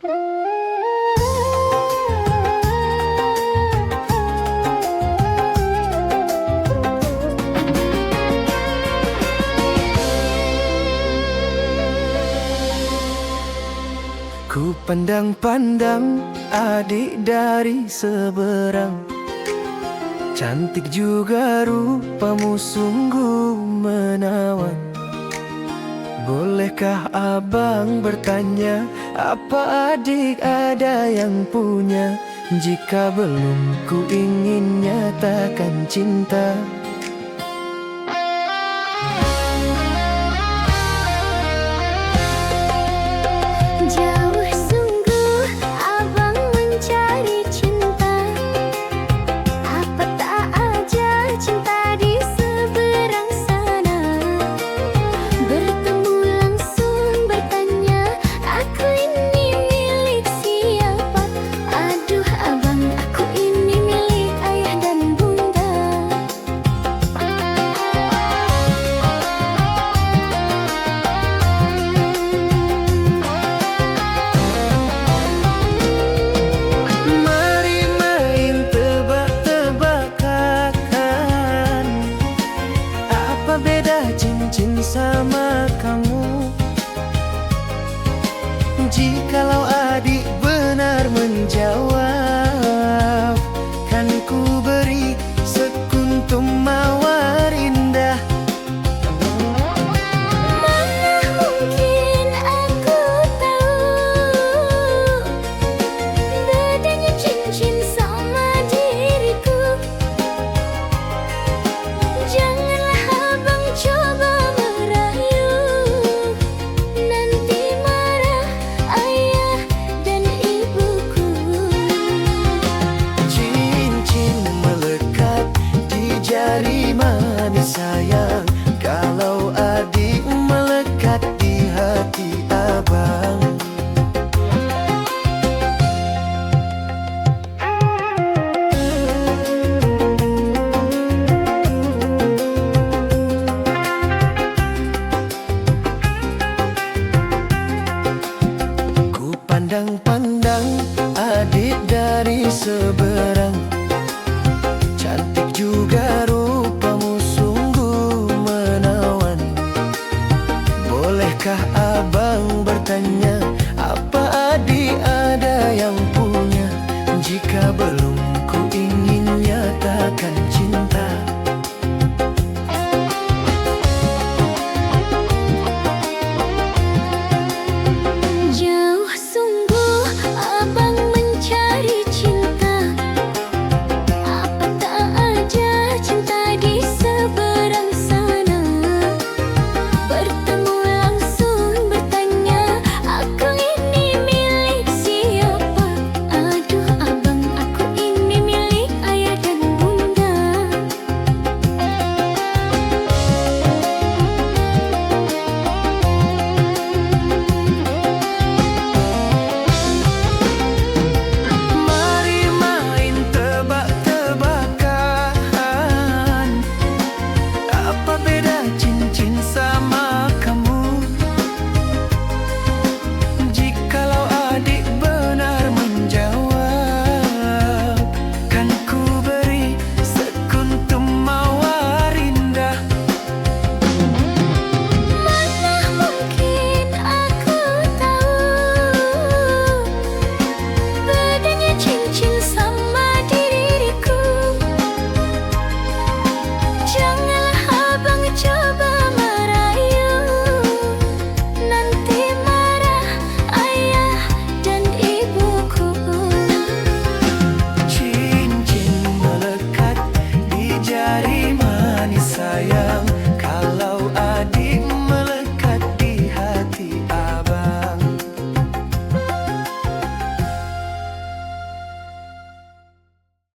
Ku pandang-pandang adik dari seberang, cantik juga rupamu sungguh menawan. Bolehkah abang bertanya, apa adik ada yang punya? Jika belum, ku ingin nyatakan cinta. Jauh sungguh abang mencari cinta, apa tak aja cinta di seberang sana. Bertemu langsung bertanya, aku ini milik siapa? Aduh abang, aku ini milik ayah dan bunda. Mari main tebak-tebakan, apa beda cincin sama kamu? Jikalau adik benar menjawab, kan ku beri sekuntum mawar indah. Mana mungkin aku tahu bedanya cincin sama diriku. Janganlah abang coba merayu, nanti marah ayah dan ibuku. Cincin melekat di jari manis sayang, kalau adik melekat di hati abang. Ku pandang-pandang adik dari seberang,